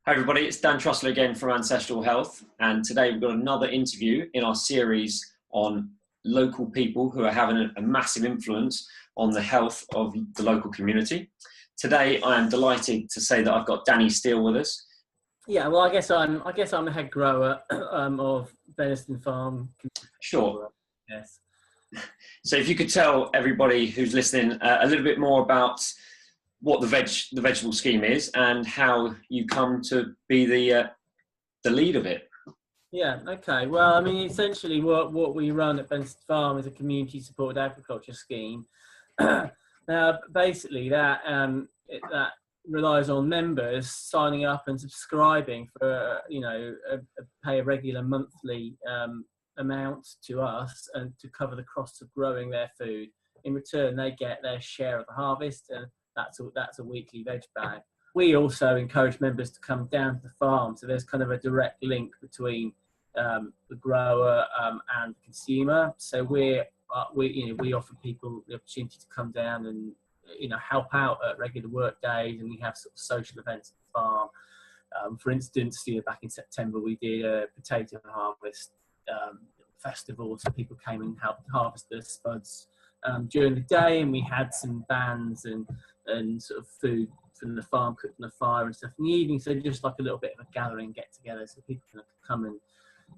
Hi everybody, it's Dan Trussell again from Ancestral Health, and today we've got another interview in our series on local people who are having a massive influence on the health of the local community. Today I am delighted to say that I've got Danny Steele with us. Yeah, well, I guess I'm a head grower of venison farm. Sure. Yes. So if you could tell everybody who's listening a little bit more about what the vegetable scheme is and how you come to be the lead of it. Yeah. Okay. Well, I mean, essentially, what we run at Benson Farm is a community-supported agriculture scheme. Now, basically, that relies on members signing up and subscribing for pay a regular monthly amount to us and to cover the costs of growing their food. In return, they get their share of the harvest, and that's a weekly veg bag. We also encourage members to come down to the farm, so there's kind of a direct link between the grower and the consumer. So we offer people the opportunity to come down and help out at regular work days, and we have sort of social events at the farm. For instance, back in September we did a potato harvest festival, so people came and helped harvest the spuds during the day, and we had some bands and sort of food from the farm cooked on the fire and stuff in the evening. So just like a little bit of a gathering, get together, so people can come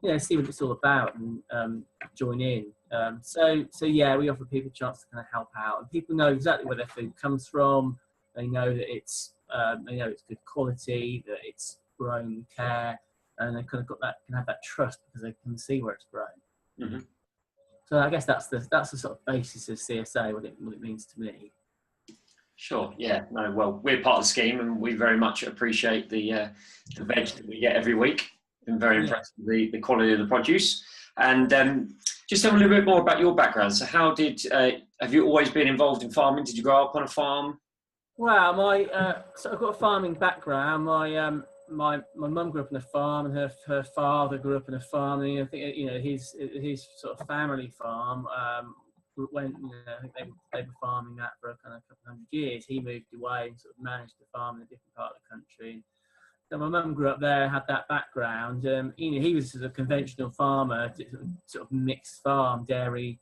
and see what it's all about and join in. So yeah, we offer people a chance to kind of help out, and people know exactly where their food comes from. They know that it's good quality, that it's grown with care, and they kind of can have that trust because they can see where it's grown. Mm-hmm. So I guess that's the sort of basis of CSA, what it means to me. Sure. Yeah. No. Well, we're part of the scheme, and we very much appreciate the veg that we get every week. Been very impressed with the quality of the produce. And just tell me a little bit more about your background. So, have you always been involved in farming? Did you grow up on a farm? Well, so I've got a farming background. My mum grew up on a farm, and her father grew up on a farm. And I think his sort of family farm went. I think they were farming that for a kind of couple of hundred years. He moved away and sort of managed the farm in a different part of the country. So my mum grew up there, had that background. He was sort of a conventional farmer, sort of mixed farm, dairy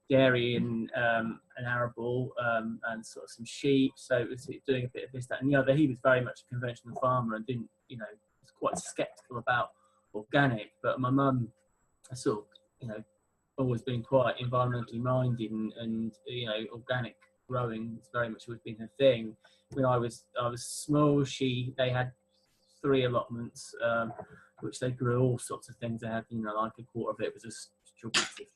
and arable, and sort of some sheep. So it was doing a bit of this, that, and the other. He was very much a conventional farmer and didn't, was quite sceptical about organic. But my mum, sort of, always been quite environmentally minded, and organic growing has very much always been her thing. When I was small, they had 3 allotments, which they grew all sorts of things. They had, like a quarter of it was a strawberry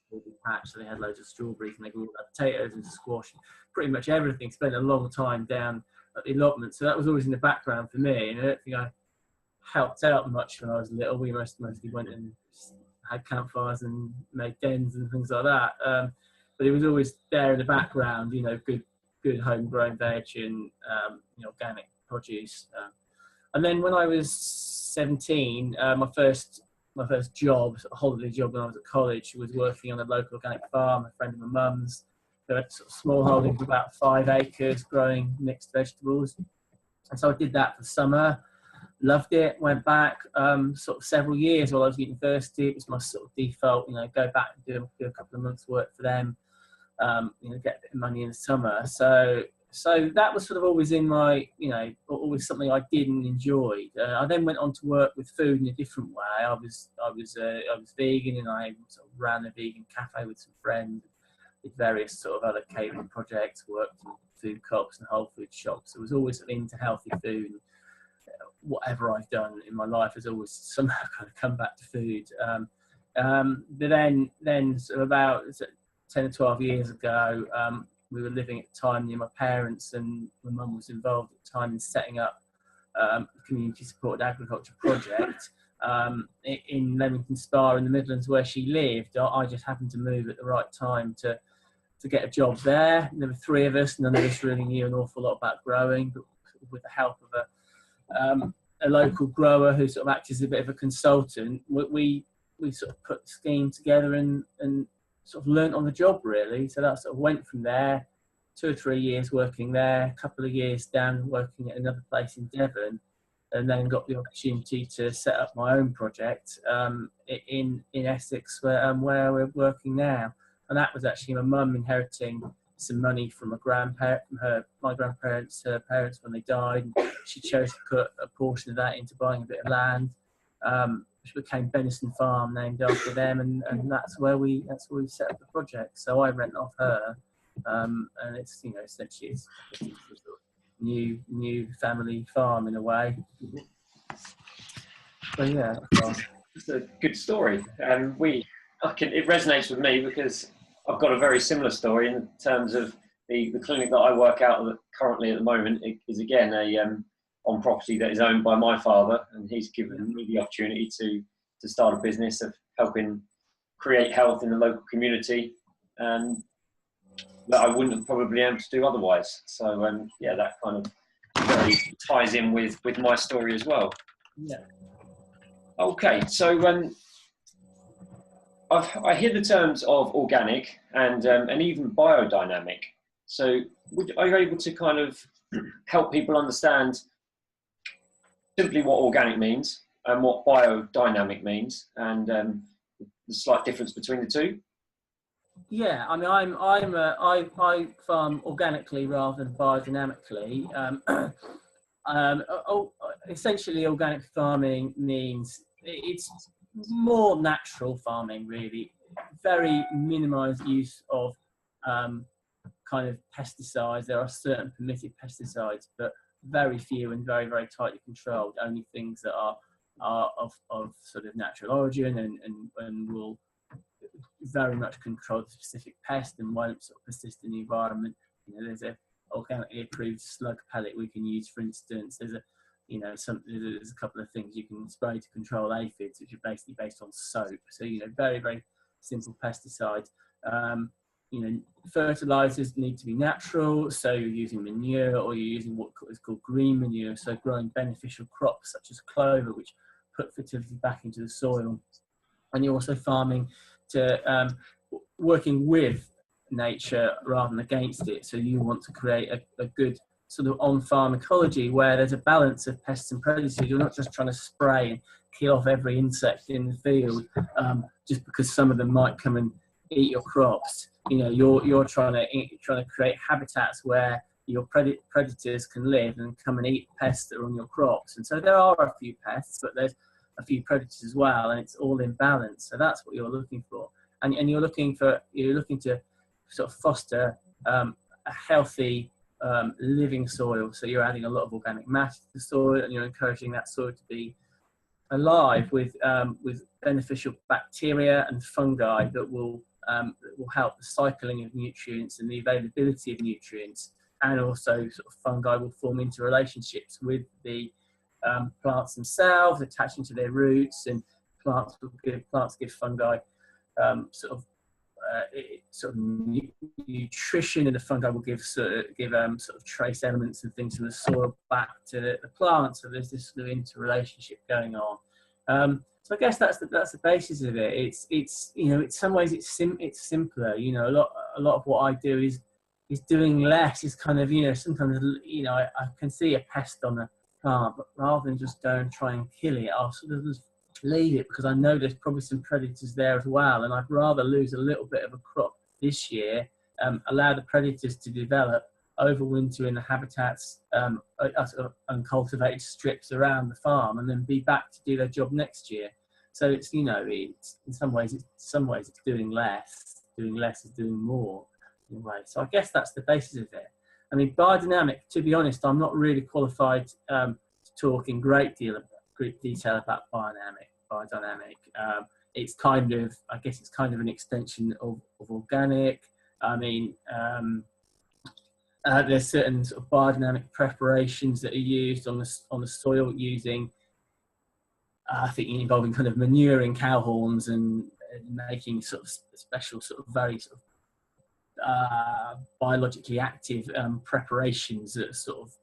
patch, so they had loads of strawberries, and they grew potatoes and squash, pretty much everything. Spent a long time down at the allotment, so that was always in the background for me. And I don't think I helped out much when I was little. We mostly went and had campfires and made dens and things like that. But it was always there in the background, good homegrown veg and organic produce. And then when I was 17, my first job, a holiday job when I was at college, was working on a local organic farm, a friend of my mum's. They had sort of small holdings of about 5 acres growing mixed vegetables. And so I did that for the summer, loved it, went back sort of several years while I was at university. It was my sort of default, go back and do a couple of months work for them, get a bit of money in the summer. So that was sort of always in my, always something I did and enjoyed. I then went on to work with food in a different way. I was vegan, and I sort of ran a vegan cafe with some friends, did various sort of other catering projects, worked in food co-ops and whole food shops. I was always into healthy food. Whatever I've done in my life has always somehow kind of come back to food. But then sort of about 10 or 12 years ago, we were living at the time near my parents, and my mum was involved at the time in setting up a community-supported agriculture project in Leamington Spa in the Midlands where she lived. I just happened to move at the right time to get a job there. There were 3 of us, and none of us really knew an awful lot about growing, but with the help of a local grower who sort of acted as a bit of a consultant, we sort of put the scheme together and sort of learnt on the job, really. So that sort of went from there, 2 or 3 years working there, a couple of years down working at another place in Devon, and then got the opportunity to set up my own project in Essex, where we're working now. And that was actually my mum inheriting some money from my grandparents, her parents when they died. She chose to put a portion of that into buying a bit of land, which became Benison Farm, named after them, and that's where we set up the project. So I rent off her, and it's essentially it's a sort of new family farm in a way. So yeah, it's a good story, and it resonates with me because I've got a very similar story in terms of the clinic that I work out of currently at the moment. It is again on property that is owned by my father, and he's given me the opportunity to start a business of helping create health in the local community, and that I wouldn't have probably been able to do otherwise. So that kind of very ties in with my story as well. Yeah. Okay, so I hear the terms of organic and even biodynamic. So are you able to kind of help people understand simply what organic means and what biodynamic means, and the slight difference between the two? Yeah, I mean, I farm organically rather than biodynamically. Essentially, organic farming means it's more natural farming, really. Very minimised use of kind of pesticides. There are certain permitted pesticides, but very few and very, very tightly controlled. Only things that are of sort of natural origin and will very much control the specific pest and won't sort of persist in the environment. There's a organically approved slug pellet we can use, for instance. There's a couple of things you can spray to control aphids, which are basically based on soap. So very, very simple pesticides. Fertilizers need to be natural, so you're using manure, or you're using what is called green manure, so growing beneficial crops such as clover, which put fertility back into the soil. And you're also farming to working with nature rather than against it. So you want to create a good sort of on-farm ecology where there's a balance of pests and predators. You're not just trying to spray and kill off every insect in the field just because some of them might come and eat your crops. You're trying to create habitats where your predators can live and come and eat pests that are on your crops. And so there are a few pests, but there's a few predators as well, and it's all in balance. So that's what you're looking for, and you're looking to sort of foster a healthy living soil. So you're adding a lot of organic matter to the soil, and you're encouraging that soil to be alive with beneficial bacteria and fungi that will help the cycling of nutrients and the availability of nutrients, and also sort of fungi will form into relationships with the plants themselves, attaching to their roots, and plants give fungi sort of nutrition, and the fungi will give sort of trace elements and things from the soil back to the plant. So there's this sort of interrelationship going on. So I guess that's the basis of it. It's in some ways it's simpler. A lot of what I do is doing less. Is kind of sometimes I can see a pest on a plant, but rather than just go and try and kill it, I'll sort of just leave it because I know there's probably some predators there as well, and I'd rather lose a little bit of a crop this year, allow the predators to develop, overwinter in the habitats, uncultivated strips around the farm, and then be back to do their job next year. So it's it's in some ways it's doing less. Doing less is doing more in a way. So I guess that's the basis of it. I mean, biodynamic, to be honest, I'm not really qualified to talk in great detail about biodynamic. It's kind of an extension of organic. I mean, there's certain sort of biodynamic preparations that are used on the soil using, I think, involving kind of manuring cow horns and making sort of special sort of very sort of biologically active preparations that sort of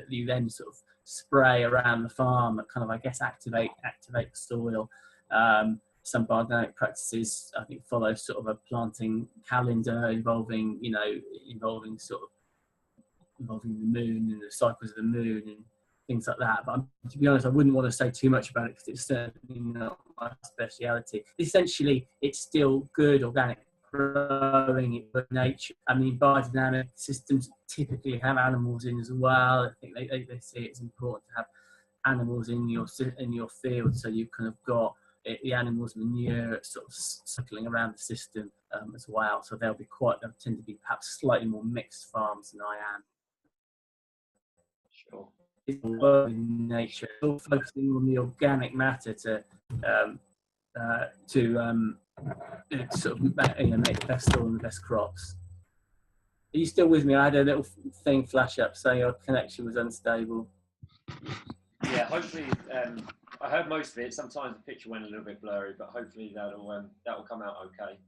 you then sort of spray around the farm that kind of, I guess, activate the soil. Some biodynamic practices, I think, follow sort of a planting calendar involving the moon and the cycles of the moon, things like that. But to be honest, I wouldn't want to say too much about it because it's certainly not my speciality. Essentially, it's still good organic growing in nature. I mean, biodynamic systems typically have animals in as well. I think they see it's important to have animals in your field, so you've kind of got the animals' manure sort of circling around the system as well. So they'll tend to be perhaps slightly more mixed farms than I am. Sure. It's all in nature, all focusing on the organic matter to sort of make the best soil and the best crops. Are you still with me? I had a little thing flash up saying your connection was unstable. Yeah, hopefully, I heard most of it. Sometimes the picture went a little bit blurry, but hopefully that'll come out okay.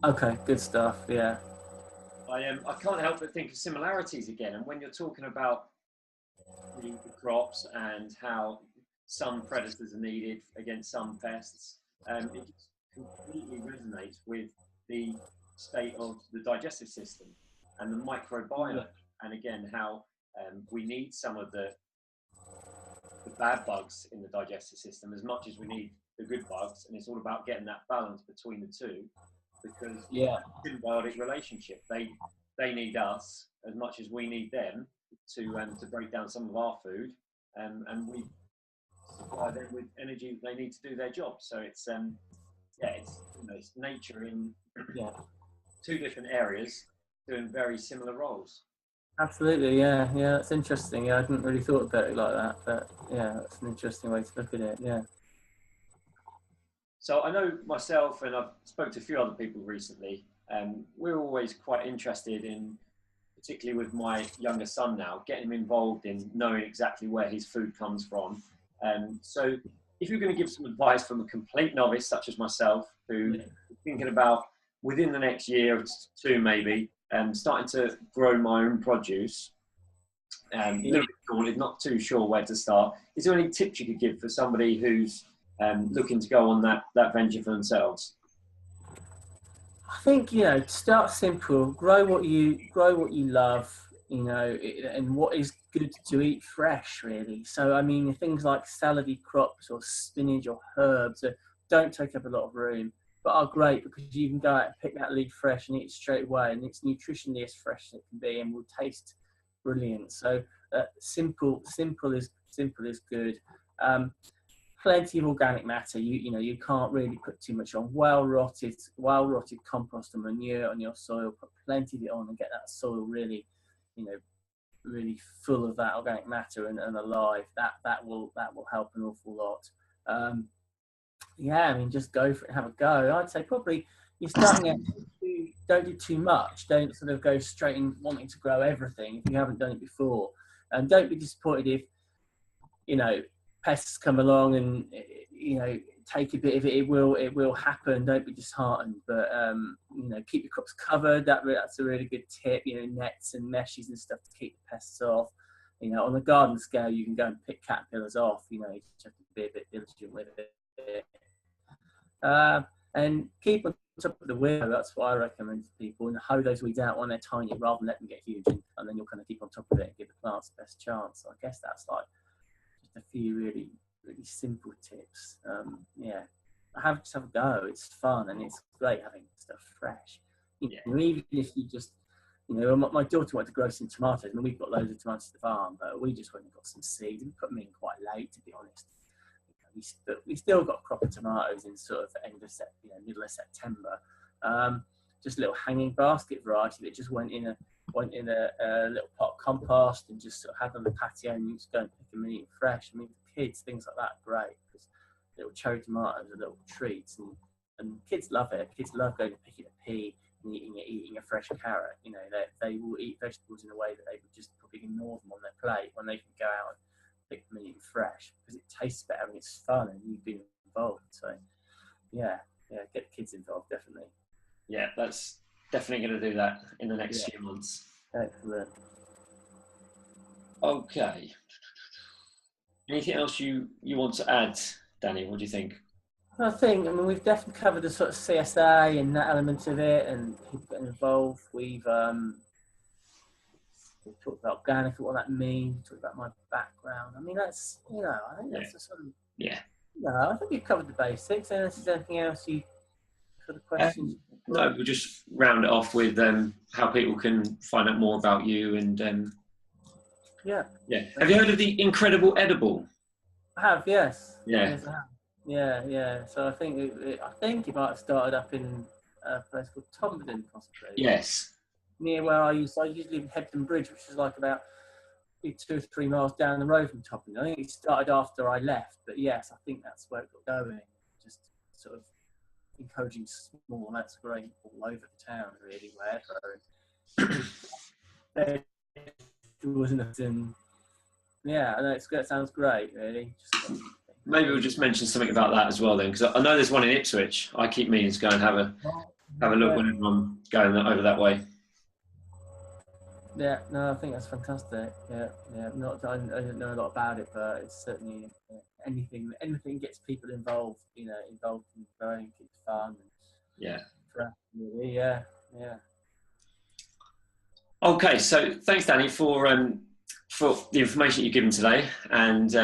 Okay, good stuff. Yeah. I can't help but think of similarities again. And when you're talking about the crops and how some predators are needed against some pests, it just completely resonates with the state of the digestive system and the microbiome. Yeah. And again, how we need some of the bad bugs in the digestive system as much as we need the good bugs, and it's all about getting that balance between the two, because symbiotic relationship. They need us as much as we need them to break down some of our food, and we supply them with energy they need to do their job. So it's it's nature in two different areas doing very similar roles. Absolutely, yeah, that's interesting. Yeah, I hadn't really thought about it like that, but yeah, that's an interesting way to look at it. Yeah. So I know myself, and I've spoke to a few other people recently. We're always quite interested in, particularly with my younger son now, getting him involved in knowing exactly where his food comes from. So if you're going to give some advice from a complete novice such as myself, who is thinking about within the next year or two maybe, starting to grow my own produce, a little bit daunted, not too sure where to start. Is there any tips you could give for somebody who's looking to go on that venture for themselves? I think start simple, grow what you love, and what is good to eat fresh, really. So I mean, things like salady crops or spinach or herbs don't take up a lot of room, but are great because you can go out and pick that leaf fresh and eat it straight away, and it's nutritionally as fresh as it can be and will taste brilliant. So simple is good. Plenty of organic matter. You can't really put too much on. Well rotted compost and manure on your soil. Put plenty of it on and get that soil really, really full of that organic matter and alive. That will help an awful lot. Just go for it, have a go. I'd say probably you're starting out, don't do too much. Don't sort of go straight in wanting to grow everything if you haven't done it before. And don't be disappointed if, pests come along and, take a bit of it. It will happen. Don't be disheartened, but, keep your crops covered. That's a really good tip, nets and meshes and stuff to keep the pests off. On a garden scale, you can go and pick caterpillars off, you just have to be a bit diligent with it. And keep on top of the willow. That's what I recommend to people, and hoe those weeds out when they're tiny rather than let them get huge, and then you'll kind of keep on top of it and give the plants the best chance. So I guess that's like just a few really, really simple tips. Just have a go. It's fun and it's great having stuff fresh. Even if you just, my daughter wanted to grow some tomatoes. I mean, we've got loads of tomatoes at the farm, but we just went and got some seeds and put them in quite late, to be honest. We still got a crop of tomatoes in sort of middle of September. Just a little hanging basket variety that just went in a little pot of compost and just sort of had on the patio, and you just go and pick them and eat them fresh. I mean, for kids, things like that are great because little cherry tomatoes are little treats, and kids love it. Kids love going and picking a pea and eating a fresh carrot. They will eat vegetables in a way that they would just probably ignore them on their plate when they can go out and pick them and eat them fresh because it tastes better and it's fun and you've been involved. So get kids involved, definitely. Yeah, that's definitely going to do that in the next few months. Excellent. Okay. Anything else you want to add, Danny? What do you think? I mean, we've definitely covered the sort of CSA and that element of it and people getting involved. We've We talked about organic, what that means. We talked about my background. I mean, that's, I think that's the sort of, I think you've covered the basics. Unless there's anything else you sort of questions. No, we'll just round it off with how people can find out more about you and yeah. Have you heard of the Incredible Edible? I have, yes. Yeah. Yes, I have. Yeah. So I think it might have started up in a place called Tomberton, possibly. Yes. Near where I used to live in Hebden Bridge, which is like about 2 or 3 miles down the road from Tomberton. I think it started after I left, but yes, I think that's where it got going. Just sort of encouraging small amounts of grain all over the town, really, wherever. Yeah, I know it sounds great, really. Maybe we'll just mention something about that as well then, because I know there's one in Ipswich. I keep meaning to go and have a look whenever I'm going over that way. Yeah, no, I think that's fantastic. Yeah. I don't know a lot about it, but it's certainly anything gets people involved. Involved in growing, keeps fun. Yeah. Okay, so thanks, Danny, for the information you've given today, and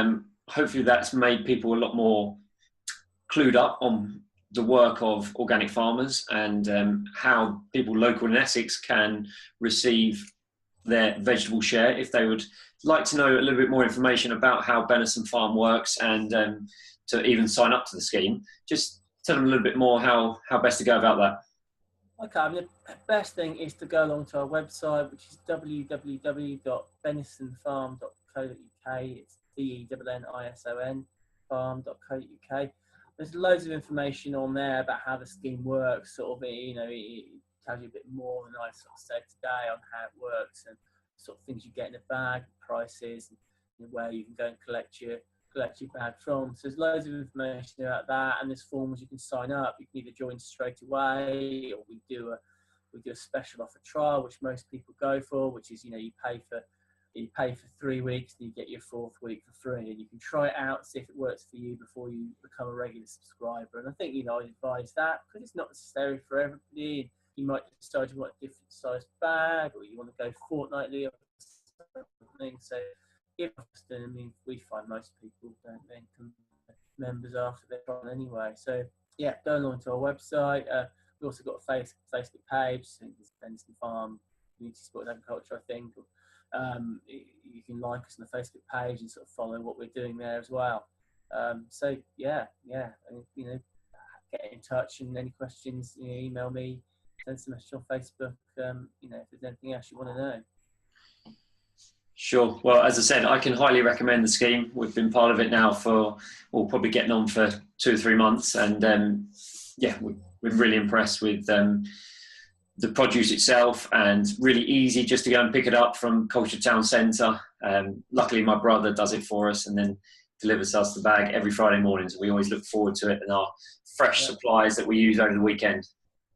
hopefully that's made people a lot more clued up on the work of organic farmers and how people local in Essex can receive their vegetable share. If they would like to know a little bit more information about how Benison Farm works and to even sign up to the scheme, just tell them a little bit more how best to go about that. Okay, the best thing is to go along to our website, which is www.benisonfarm.co.uk. It's BENNISON farm.co.uk. There's loads of information on there about how the scheme works. Sort of, it tells you a bit more than I sort of said today on how it works and sort of things you get in a bag, prices, and where you can go and collect your bag from. So there's loads of information about that, and there's forms you can sign up. You can either join straight away, or we do a special offer trial, which most people go for, which is you pay for 3 weeks and you get your 4th week for free, and you can try it out, see if it works for you before you become a regular subscriber. And I think I advise that because it's not necessary for everybody. You might decide you want a different sized bag, or you want to go fortnightly or something. So we find most people don't then become members after they're on anyway. So yeah, go along to our website. We've also got a Facebook page. I think it's Benison Farm Community Sport and Agriculture, I think. You can like us on the Facebook page and sort of follow what we're doing there as well. So yeah, and, get in touch, and any questions, email me, send us a message on Facebook. If there's anything else you want to know. Sure. Well, as I said, I can highly recommend the scheme. We've been part of it now probably getting on for 2 or 3 months, and we're really impressed with the produce itself, and really easy just to go and pick it up from Culture Town Centre. Luckily, my brother does it for us and then delivers us the bag every Friday morning, so we always look forward to it and our fresh supplies that we use over the weekend.